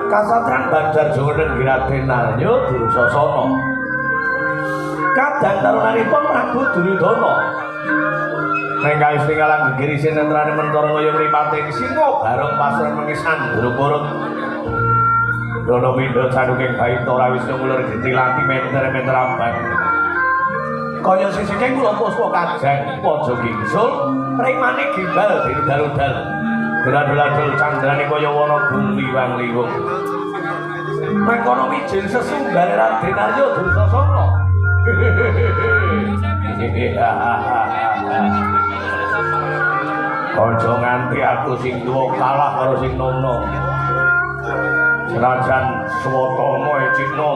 Kasatran Banjar Jawa Nenggiraden Narya Dursasana. Kadang tarunanipun Prabu Duryudana. Nenggal istingalan gegiri sinentrane Mentara kaya mripating singa bareng pasuran mengisan Druparut. Dono Winda sanuking Baithara Wisnu mulur ditilati menter-menter abang. Kaya sisiking kula puspa kajang paja gingsul, rimane gimbal dirudal-udal. Geradul-adul candrane kaya wana guliwang-liwung. Mengkono wijil sesunggale Raden Narya Dursasana. Aja nganti aku sing tuwa kalah karo sing nono. Senajan swatama Cina.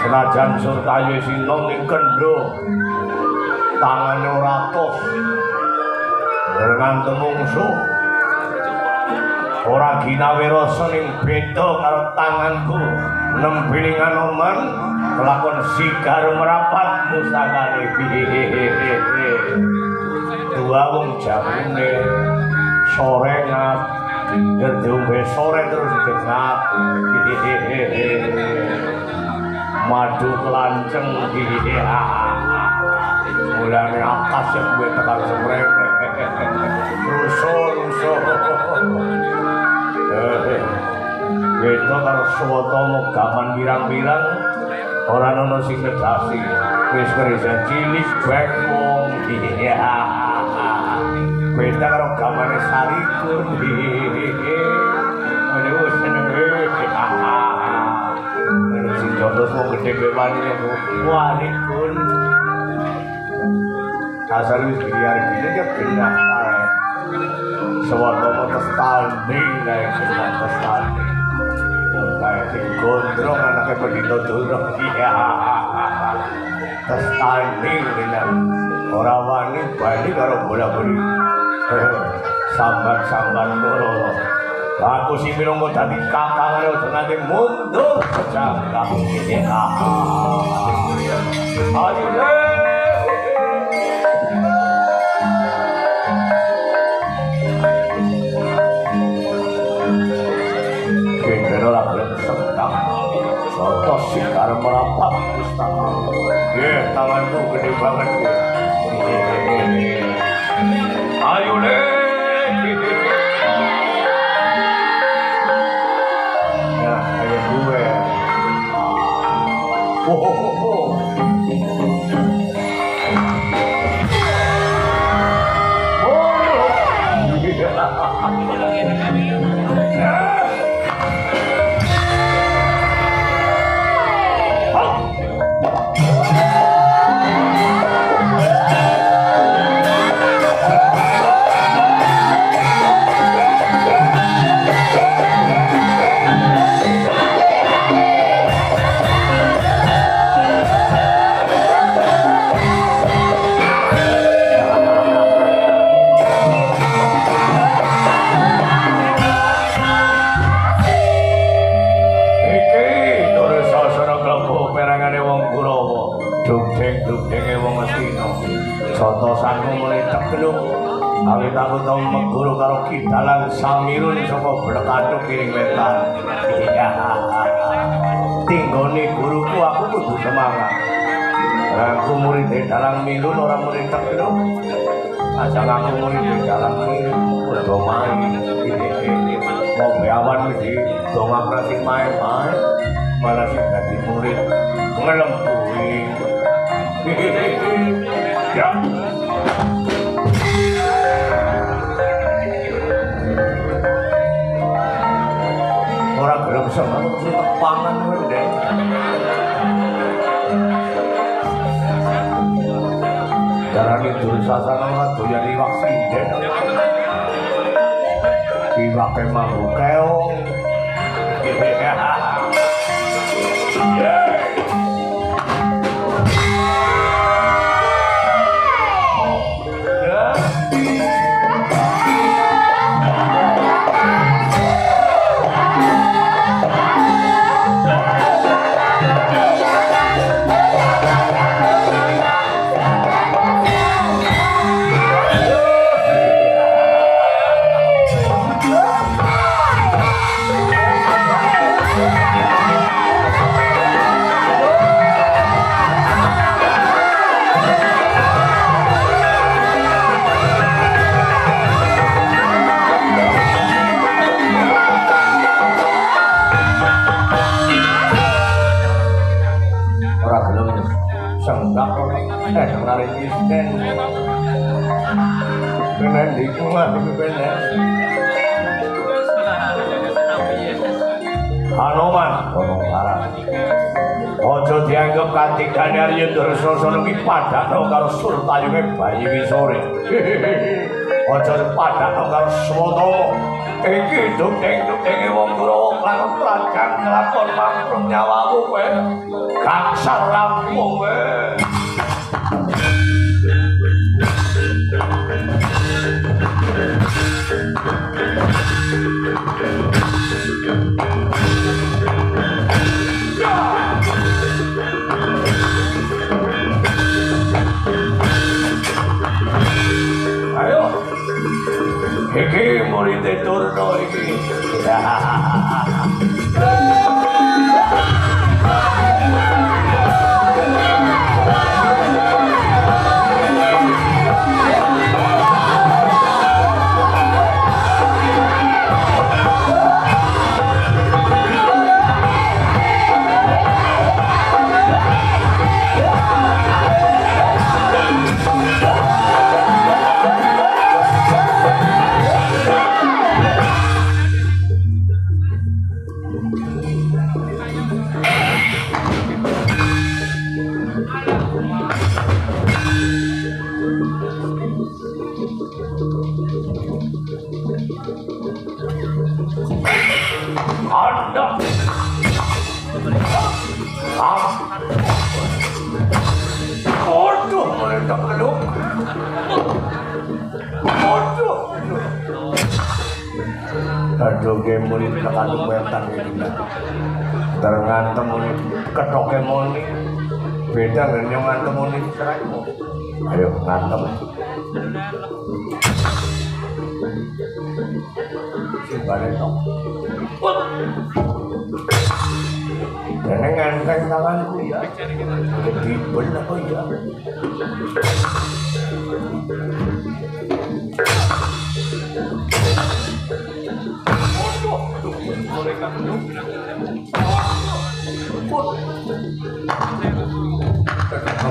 Senajan Surtayo Sinom ning kendho. Tangane ora tos. Dengan temungsuh ora ginawe rasa ning beda karo tanganku nembilingan oman kelakon sigar merapat musakane dua wong jamune sore ngap gedhe sore terus ngap madu kelanceng mulane akas sing kowe tekan semrene rusuh beda karo swatama gaman pirang-pirang ora ana sing kedasi wis kerja cilik bae wong beda karo gamane sarikun ayo seneng sing jodoh wong gedhe bewani warikun asal wis biar gini ya pindah karet swatama testanding kae testanding kae sing gondrong anake pendhita durung testanding bener ora wani bali karo bola-bali sambat-sambat loro Aku sing minangka dadi kakangane aja nganti mundur jangkah iki. Ayo le. Kene ora gelem sedang. Soto sikar merapat pustaka. Tanganku gede banget. Ayo le. Awit aku tau meguru karo kidalang samirun saka blekathuk kiring wetan. Tinggone guruku aku kudu semangat. Aku murid dalang milun ora murid tekluk. Asal aku murid dalang milun kudu main. Mau beawan iki dongak rasing main-main malah sing dadi murid ngelempui. Ya. Orang gelem seneng terus tepangan kowe, Dek. Darane Dursasana ora doyan iwak sinden. Iwake mambu keong. Nari Kristen kena dikungan bener Hanoman ngomong parah ojo dianggap kanthi Ganyarya Dursasana ki padhakno karo Surtayunge bayi Wisore ojo padhakno karo Swatama iki dukeng-dukengi wong Kurawa lan prajang nglakon mamprung nyawamu kowe gangsal rampung kowe. Ayo, iki murid Durna iki. Aduh gemuli tekaduk wetan iki. Terngantem ketoke muni. Beda dengan yang ngantem muni seraimu. Ayo ngantem. Simbane tok. Dene ngenteng tanganku ya. Jadi bener apa ya?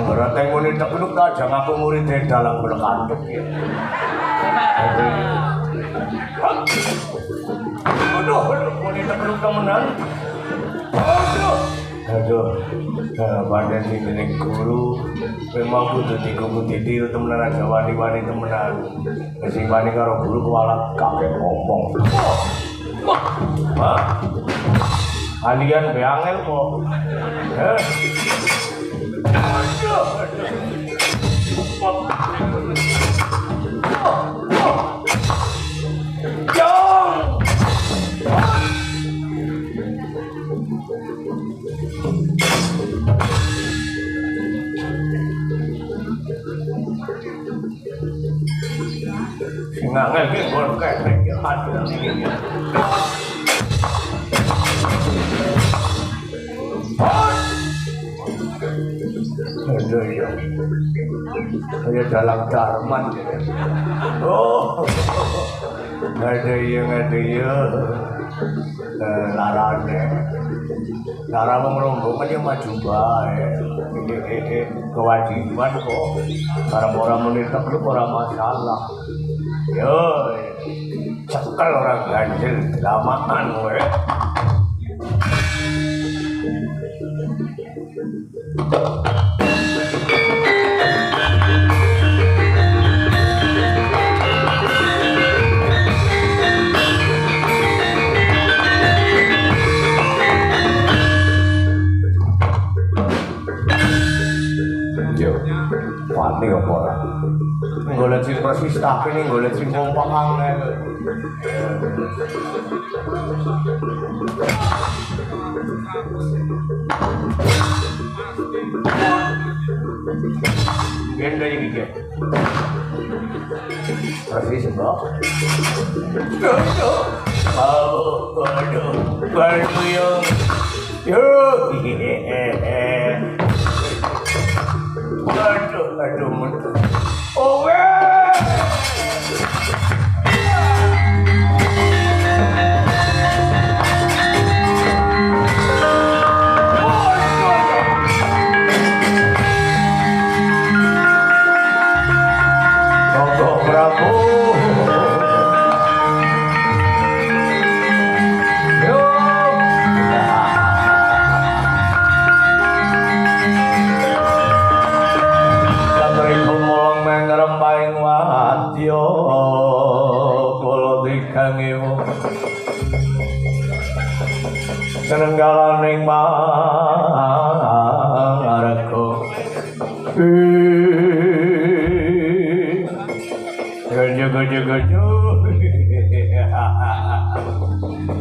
Ora tengone tek lu tajang aku murid dalang berkantuk ya. Aduh, murid tek lu temenan. Aduh, badan ini guru memang butuh ditiru temenan aja wani-wani temenan. Sing wani karo guru kualat kakek ngomong. Wah, kalian beangel kok. Nggak ngerti gue kayak ada ini. Aduh ya, kayak dalam darman. Oh, ada ya, larane. Lara mengerombong aja maju baik. Kewajiban kok. Orang-orang menitak lu orang masalah. Yo, cekel orang ganjil lamaan gue. Yo, wani apa ora? Golek sing persis tapi ning golek sing kompak angel. Genda iki iki. Persis kok. Aduh, baru yo. Yo. Aduh. Oh, senenggalaning marako Gojo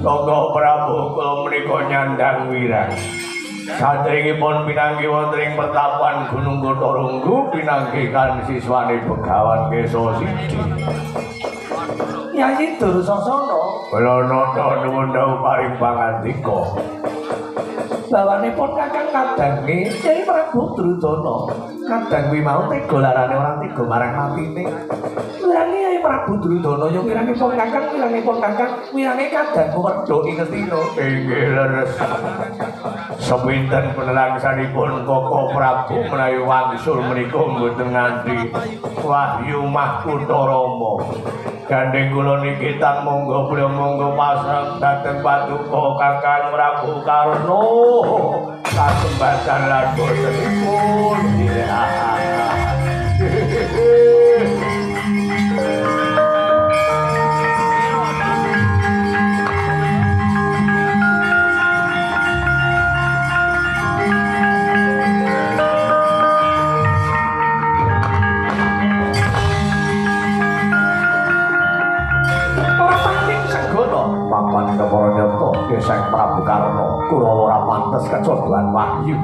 Togo Prabu kula menika nyandang wirang sadèrèngipun pinanggi wonten ing pertapan Gunung Kotorunggu pinanggi kan siswane Begawan Kesa Sidi Nyai Dursasana Balanata nuwun dawuh paring pangandika bawanipun Kakang Kadange Nyai Prabu Drudana Kadang mau tega larane ora tega marang matine wirane Nyai Prabu Drudana yo wirangipun Kakang wirange Kadang Werda Ingestina inggih leres sepinten penelangsanipun Koko Prabu menawi wangsul menika mboten nganti wahyu mahkota Rama gandeng kula niki tan monggo pasrah dhateng paduka Kakang Prabu Karna kasembatan lan botenipun papan pantes kecodohan Wahyu.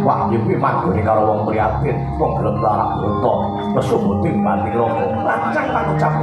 Wahyu kuwi manggone karo wong prihatin, wong gelem larak bronto, nesu muting banting roko, lancang panucap.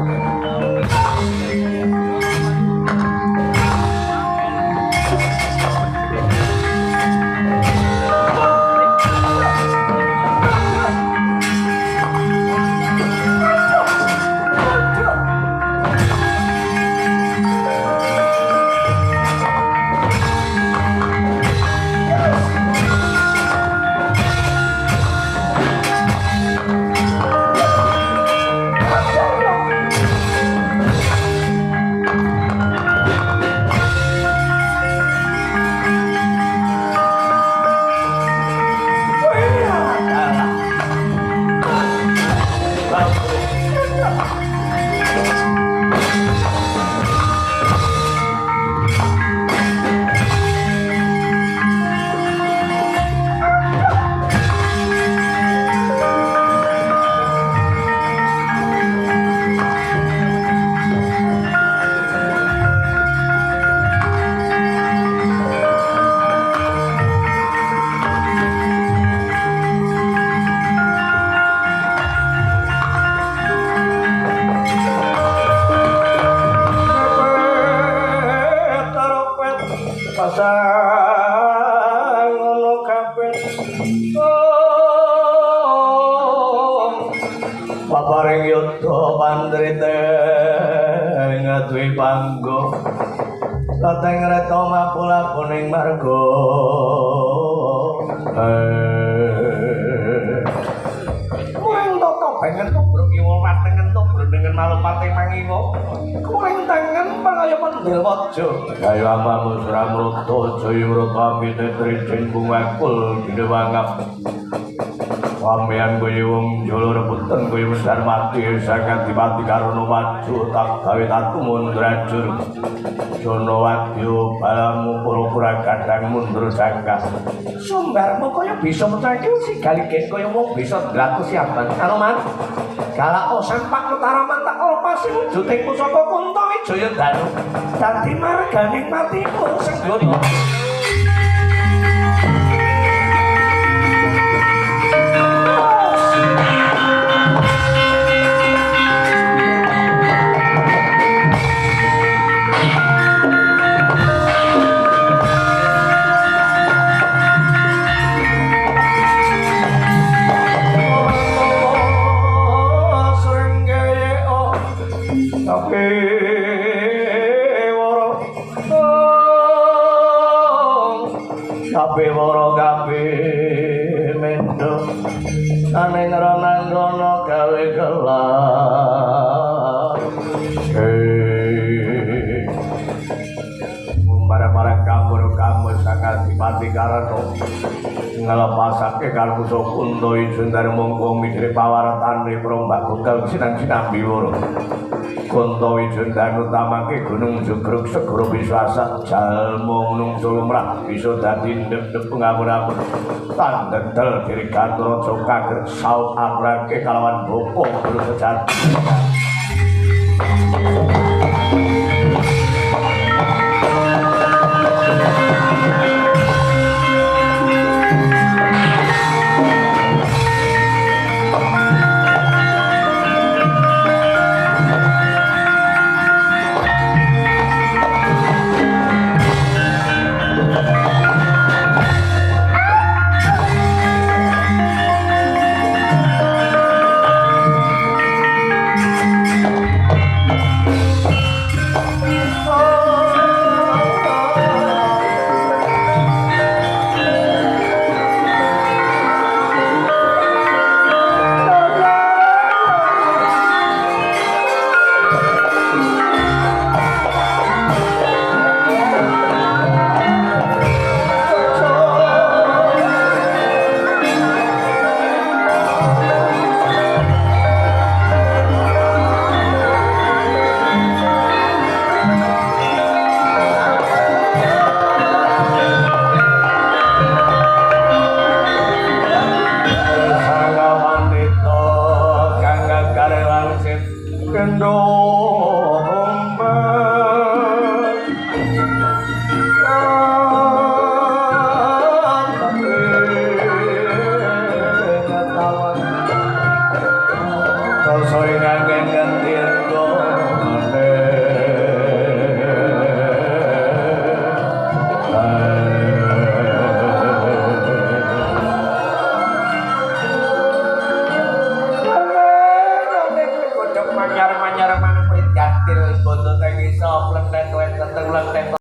Paparing yudha pandrite ngadui panggo lateng reta mapulapuning marga kuring tata bengen tubruk iwa matengen tubruk dengan malupate mangiwa kuring tengen pangaya pendil waja kaya amamu suramruta jaya mruta mitetrijing bungakul didewangap Wamian kaya wong jolo rebutan kaya besar mati sangat dipati karono maju tak gawe tatu mundrajur jono wadyo balamu pura-pura kadang mundur sangka sumbarmu kaya bisa mencakil si galigek kaya wong bisa dratu siapan kaloman galak osan pak utaraman tak olpasi wujuting pusaka kunto wijaya danu dadi marganing matiku senggono Kabeh wara kabeh mendo aneng ranangana gawe gelap marang-marang kamur sangat dipati karano ngelepasake kalbu Kunto Ijundar mongko mikire pawaratane Prombak Bugal sinang-sinambi woro Kunto Wijundar utamake Gunung Jugruk segara Wiswasa jalma menungso lumrah bisa dadi ndep-ndep ngapur-apur tandedel diri Gatraja kager saut abrake kalawan bapa guru sejati plentet wet kenteng